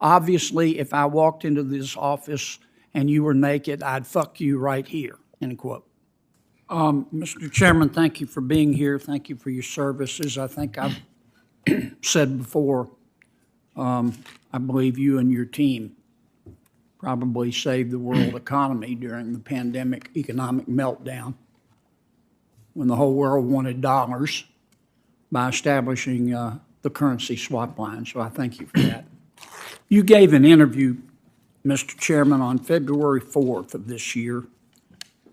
obviously, if I walked into this office and you were naked, I'd fuck you right here, end quote. Mr. Chairman, thank you for being here. Thank you for your services. I think I've said before, I believe you and your team probably saved the world economy during the pandemic economic meltdown when the whole world wanted dollars by establishing the currency swap line. So I thank you for that. You gave an interview, Mr. Chairman, on February 4th of this year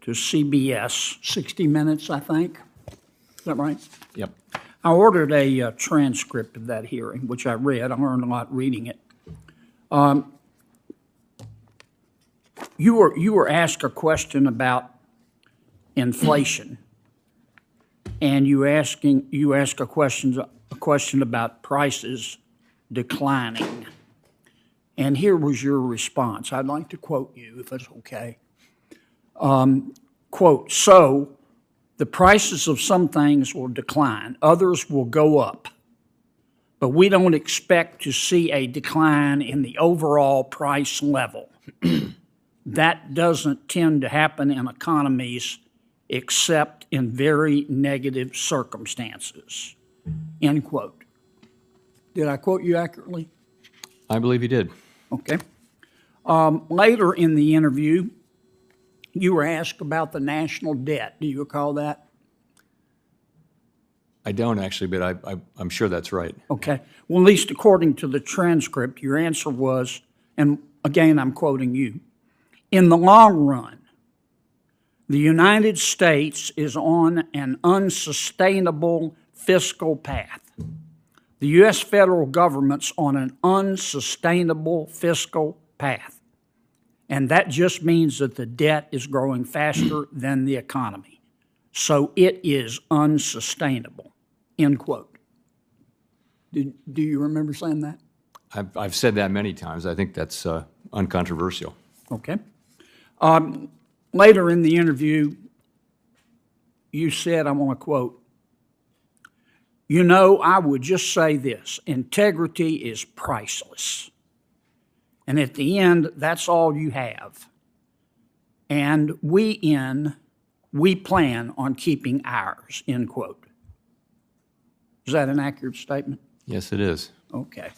to CBS, 60 Minutes, I think. Is that right? Yep. I ordered a transcript of that hearing, which I read. I learned a lot reading it. You were asked a question about inflation, and you asked a question about prices declining. And here was your response. I'd like to quote you, if it's okay. Quote, so the prices of some things will decline, others will go up, but we don't expect to see a decline in the overall price level. That doesn't tend to happen in economies except in very negative circumstances, end quote. Did I quote you accurately? I believe you did. Okay. Later in the interview, you were asked about the national debt. Do you recall that? I don't actually, but I'm sure that's right. Okay. Well, at least according to the transcript, your answer was, and again, I'm quoting you, in the long run, the United States is on an unsustainable fiscal path. The U.S. federal government's on an unsustainable fiscal path. And that just means that the debt is growing faster than the economy. So it is unsustainable, end quote. Do you remember saying that? I've said that many times. I think that's uncontroversial. Okay. Later in the interview, you said, I want to quote, you know, I would just say this, integrity is priceless. And at the end, that's all you have. And we plan on keeping ours, end quote. Is that an accurate statement? Yes, it is. Okay.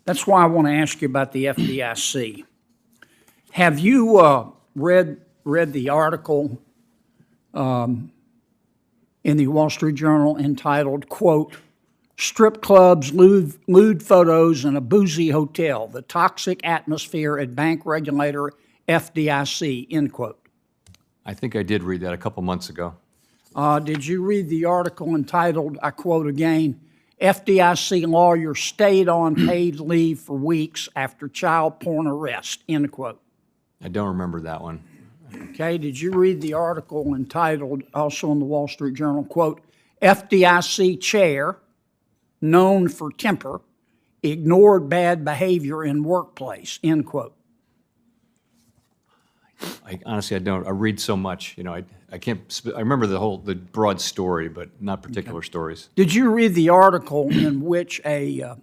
That's why I want to ask you about the FDIC. Have you read the article in the Wall Street Journal entitled, quote, strip clubs, lewd photos, and a boozy hotel, the toxic atmosphere at bank regulator FDIC, end quote? I think I did read that a couple months ago. Did you read the article entitled, I quote again, FDIC lawyer stayed on paid leave for weeks after child porn arrest, end quote? I don't remember that one. Okay, did you read the article entitled, also in the Wall Street Journal, quote, FDIC chair, known for temper, ignored bad behavior in workplace, end quote? Honestly, I don't. I read so much, I can't, I remember the broad story, but not particular stories. Did you read the article in which a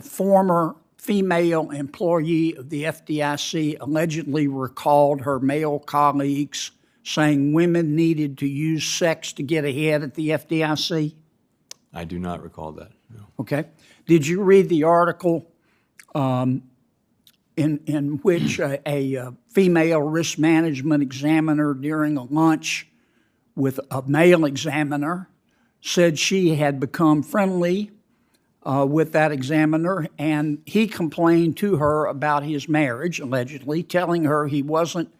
former female employee of the FDIC allegedly recalled her male colleagues saying women needed to use sex to get ahead at the FDIC? I do not recall that, no. Okay. Did you read the article in which a female risk management examiner during a lunch with a male examiner said she had become friendly with that examiner, and he complained to her about his marriage, allegedly, telling her he wasn't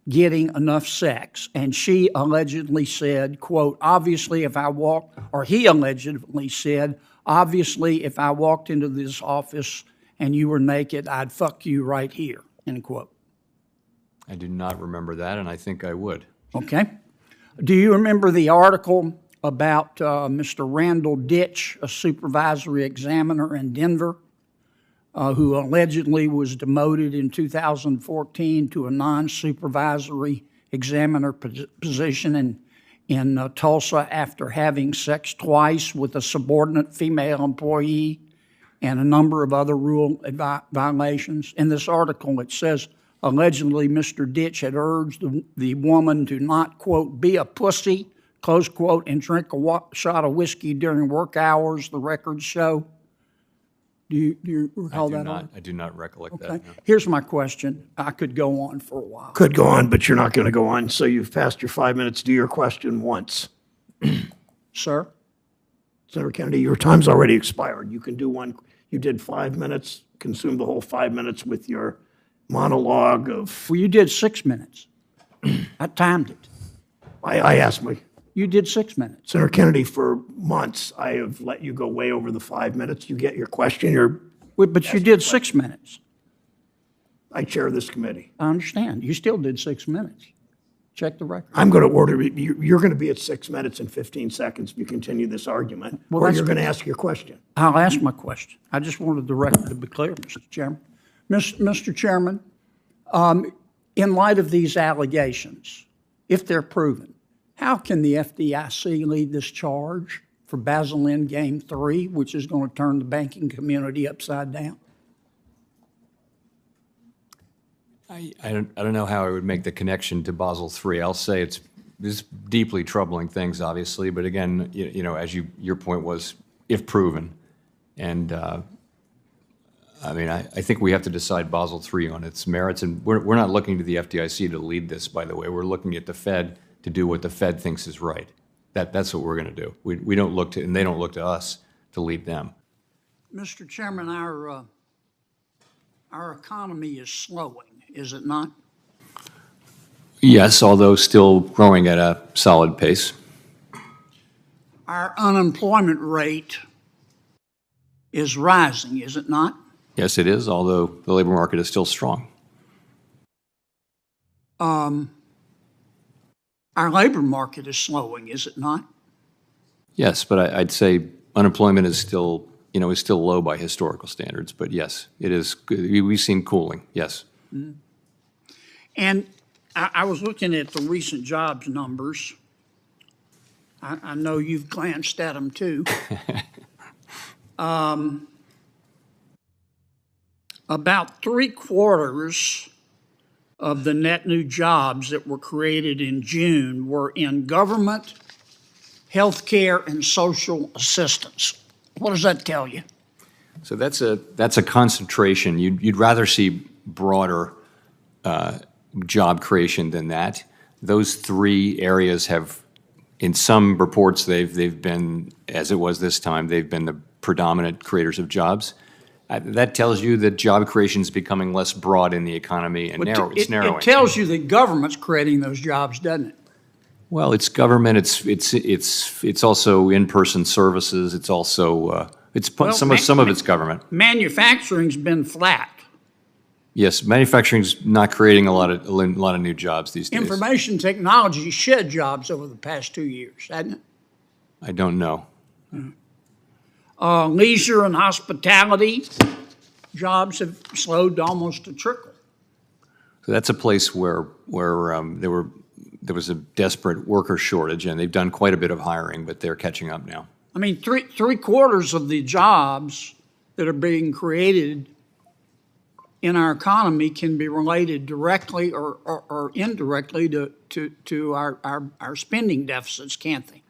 getting enough sex. And she allegedly said, quote, obviously if I walked, or he allegedly said, obviously if I walked into this office and you were naked, I'd fuck you right here, end quote. I do not remember that, and I think I would. Okay. Do you remember the article about Mr. Randall Ditch, a supervisory examiner in Denver, who allegedly was demoted in 2014 to a non-supervisory examiner position in Tulsa after having sex twice with a subordinate female employee, and a number of other rule violations. In this article, it says, allegedly, Mr. Ditch had urged the woman to not, quote, be a pussy, close quote, and drink a shot of whiskey during work hours, the records show. Do you recall that? I do not recollect that. Okay. No. Here's my question. I could go on for a while. Could go on, but you're not going to go on, so you've passed your 5 minutes. Do your question once. Sir? Senator Kennedy, your time's already expired. You can do one. You did 5 minutes, consume the whole 5 minutes with your monologue of, Well, you did 6 minutes. I timed it. I asked my, You did 6 minutes. Senator Kennedy, for months, I have let you go way over the 5 minutes. You get your question, But you did 6 minutes. I chair this committee. I understand. You still did 6 minutes. Check the record. I'm going to order, you're going to be at 6 minutes and 15 seconds if you continue this argument, Well, or that's you're going to ask your question. I'll ask my question. I just wanted the record to be clear, Mr. Chairman. Mr. Chairman, in light of these allegations, if they're proven, how can the FDIC lead this charge for Basel Game 3, which is going to turn the banking community upside down? I don't know how I would make the connection to Basel III. I'll say it's deeply troubling things, obviously, but again, you know, as your point was, if proven, and I mean, I think we have to decide Basel III on its merits, and we're not looking to the FDIC to lead this, by the way. We're looking at the Fed to do what the Fed thinks is right. That's what we're going to do. We don't look to, and they don't look to us to lead them. Mr. Chairman, our economy is slowing, is it not? Yes, although still growing at a solid pace. Our unemployment rate is rising, is it not? Yes, it is, although the labor market is still strong. Our labor market is slowing, is it not? Yes, but I'd say unemployment is still, you know, is still low by historical standards. But yes, it is. We've seen cooling. Yes. Mm-hmm. And I was looking at the recent jobs numbers. I know you've glanced at them too. About 3/4 of the net new jobs that were created in June were in government, healthcare, and social assistance. What does that tell you? So that's a concentration. You'd rather see broader job creation than that. Those three areas have, in some reports, they've been, as it was this time, they've been the predominant creators of jobs. That tells you that job creation is becoming less broad in the economy and it's narrowing. It tells you that government's creating those jobs, doesn't it? Well, it's government. It's also in-person services. It's also some of it's government. Manufacturing's been flat. Yes, manufacturing's not creating a lot of new jobs these days. Information technology shed jobs over the past 2 years, hasn't it? I don't know. Leisure and hospitality jobs have slowed to almost a trickle. So that's a place where there was a desperate worker shortage, and they've done quite a bit of hiring, but they're catching up now. I mean, three-quarters of the jobs that are being created in our economy can be related directly or indirectly to our spending deficits, can't they?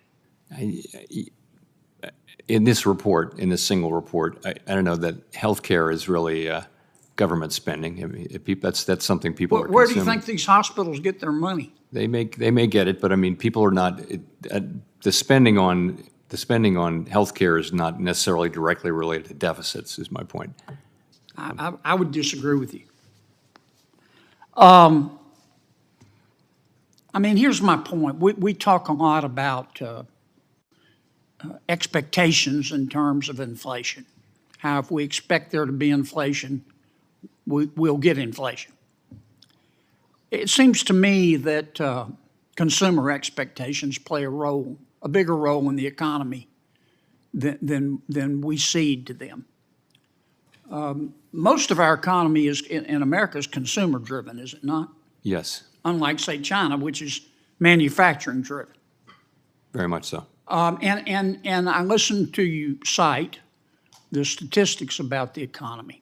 In this report, in this single report, I don't know that healthcare is really government spending. I mean, that's something people are Where do consuming. you think these hospitals get their money? They may get it, but I mean, people are not. The spending on healthcare is not necessarily directly related to deficits. Is my point. I would disagree with you. I mean, here's my point. We talk a lot about expectations in terms of inflation. How if we expect there to be inflation, we'll get inflation. It seems to me that consumer expectations play a bigger role in the economy than we cede to them. Most of our economy in America is consumer-driven, is it not? Yes, Unlike, say, China, which is manufacturing-driven. very much so. And I listened to you cite the statistics about the economy.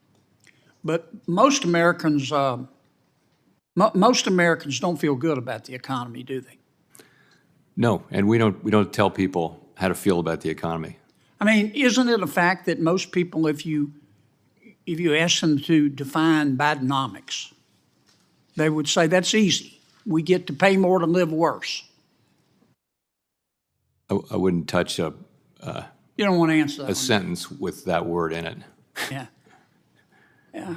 But most Americans don't feel good about the economy, do they? No, and we don't tell people how to feel about the economy. I mean, isn't it a fact that most people, if you ask them to define Bidenomics, they would say that's easy. We get to pay more to live worse. I wouldn't touch You don't want to answer that a one. sentence with that word in it. Yeah. Yeah.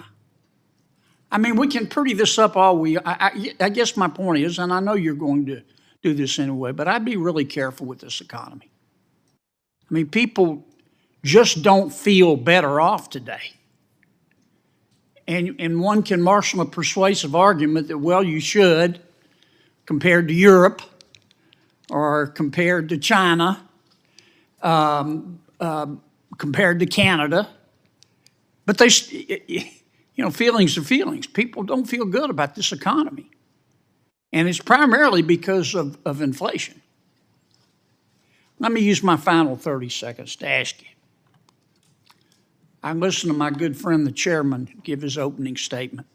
I mean, we can pretty this up all I guess my point is, and I know you're going to do this anyway, but I'd be really careful with this economy. I mean, people just don't feel better off today. And one can marshal a persuasive argument that, well, you should, compared to Europe or compared to China, compared to Canada. But feelings are feelings. People don't feel good about this economy. And it's primarily because of inflation. Let me use my final 30 seconds to ask you. I listened to my good friend, the chairman, give his opening statement.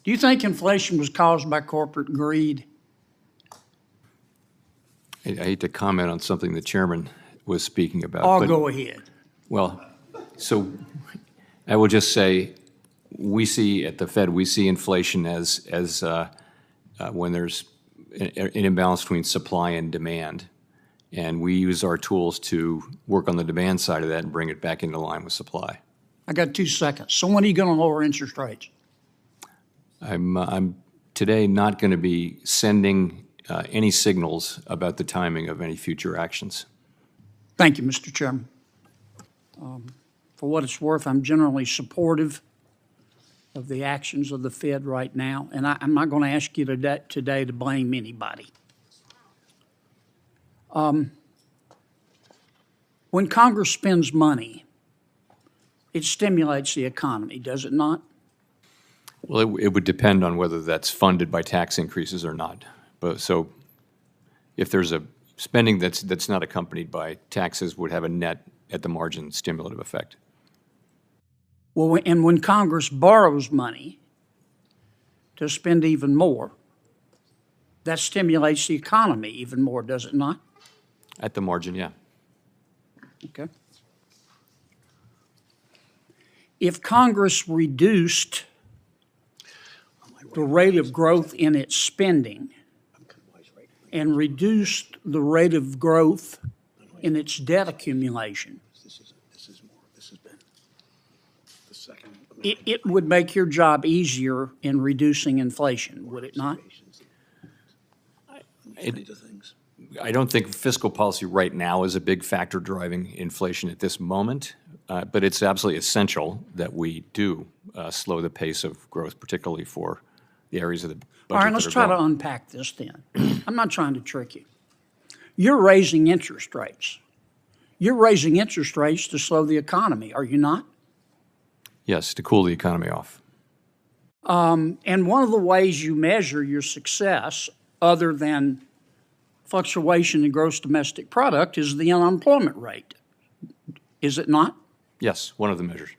Do you think inflation was caused by corporate greed? I hate to comment on something the chairman was speaking about. Oh, go ahead. Well, so I will just say, we see at the Fed, we see inflation as when there's an imbalance between supply and demand. And we use our tools to work on the demand side of that and bring it back into line with supply. I got 2 seconds. So when are you going to lower interest rates? I'm today not going to be sending any signals about the timing of any future actions. Thank you, Mr. Chairman. For what it's worth, I'm generally supportive of the actions of the Fed right now, and I'm not going to ask you today to blame anybody. When Congress spends money, it stimulates the economy, does it not? Well, it would depend on whether that's funded by tax increases or not. But so if there's a spending that's not accompanied by taxes, would have a net at the margin stimulative effect. Well, and when Congress borrows money to spend even more, that stimulates the economy even more, does it not? At the margin, yeah. Okay. If Congress reduced the rate of growth in its spending and reduced the rate of growth in its debt accumulation, it would make your job easier in reducing inflation, would it not? I don't think fiscal policy right now is a big factor driving inflation at this moment, but it's absolutely essential that we do slow the pace of growth, particularly for the areas of the budget All right, let's that are try to growing. unpack this then. I'm not trying to trick you. You're raising interest rates. You're raising interest rates to slow the economy, are you not? Yes, to cool the economy off. And one of the ways you measure your success, other than fluctuation in gross domestic product, is the unemployment rate. Is it not? Yes, one of the measures.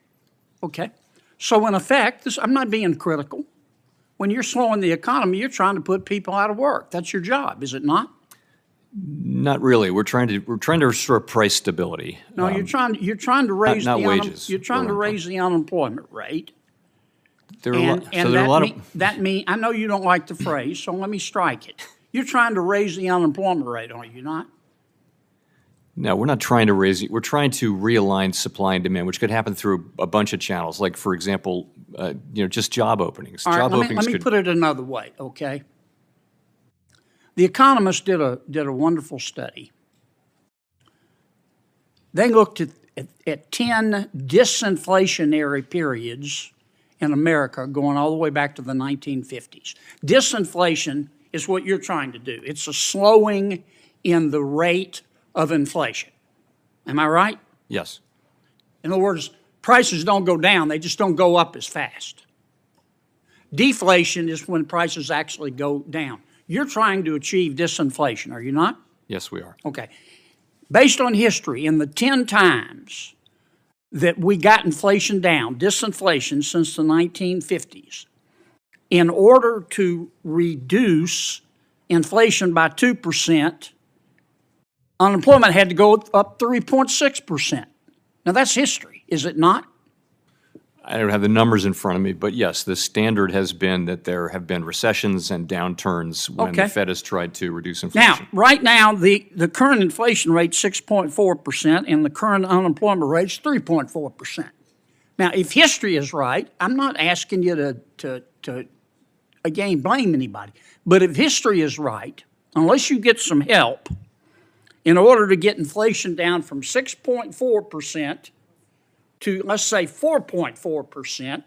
Okay. So in effect, I'm not being critical. When you're slowing the economy, you're trying to put people out of work. That's your job, is it not? Not really. We're trying to restore price stability. No, you're trying to raise not the wages, you're trying to or raise the unemployment rate. There are a lot of That mean I know you don't like the phrase, so let me strike it. You're trying to raise the unemployment rate, are you not? No, we're not trying to raise it. We're trying to realign supply and demand, which could happen through a bunch of channels, like, for example, just job openings. All right, Job openings let me could put it another way, okay? The Economist did a wonderful study. They looked at 10 disinflationary periods in America going all the way back to the 1950s. Disinflation is what you're trying to do. It's a slowing in the rate of inflation. Am I right? Yes. In other words, prices don't go down, they just don't go up as fast. Deflation is when prices actually go down. You're trying to achieve disinflation, are you not? Yes, we are. Okay. Based on history, in the 10 times that we got inflation down, disinflation, since the 1950s. In order to reduce inflation by 2%, unemployment had to go up 3.6%. Now, that's history, is it not? I don't have the numbers in front of me, but yes, the standard has been that there have been recessions and downturns when the Okay. Fed has tried to reduce Now, inflation. right now, the current inflation rate's 6.4%, and the current unemployment rate's 3.4%. Now, if history is right, I'm not asking you to again, blame anybody, but if history is right, unless you get some help, in order to get inflation down from 6.4% to, let's say, 4.4%,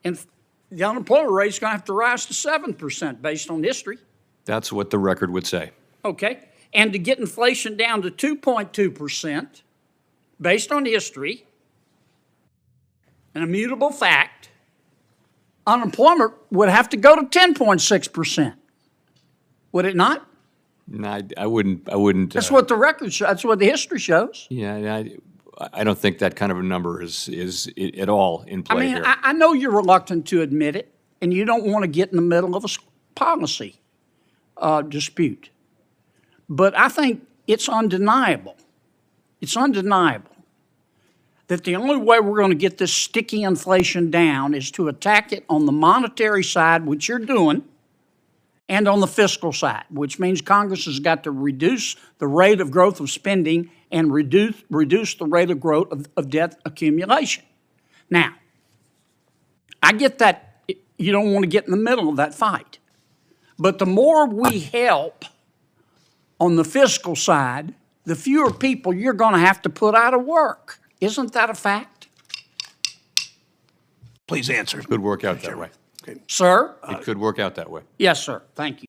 and the unemployment rate is going to have to rise to 7% based on history. That's what the record would say. Okay, and to get inflation down to 2.2%, based on history, an immutable fact, unemployment would have to go to 10.6%. Would it not? No, I wouldn't. That's what the record shows. That's what the history shows. Yeah, I don't think that kind of a number is at all in I play mean, here. I know you're reluctant to admit it, and you don't want to get in the middle of a policy dispute. But I think it's undeniable. It's undeniable that the only way we're going to get this sticky inflation down is to attack it on the monetary side, which you're doing, and on the fiscal side, which means Congress has got to reduce the rate of growth of spending and reduce the rate of growth of debt accumulation. Now, I get that you don't want to get in the middle of that fight. But the more we help on the fiscal side, the fewer people you're going to have to put out of work. Isn't that a fact? Please answer. It could work out that way. Okay. Sir? It could work out that way. Yes, sir. Thank you.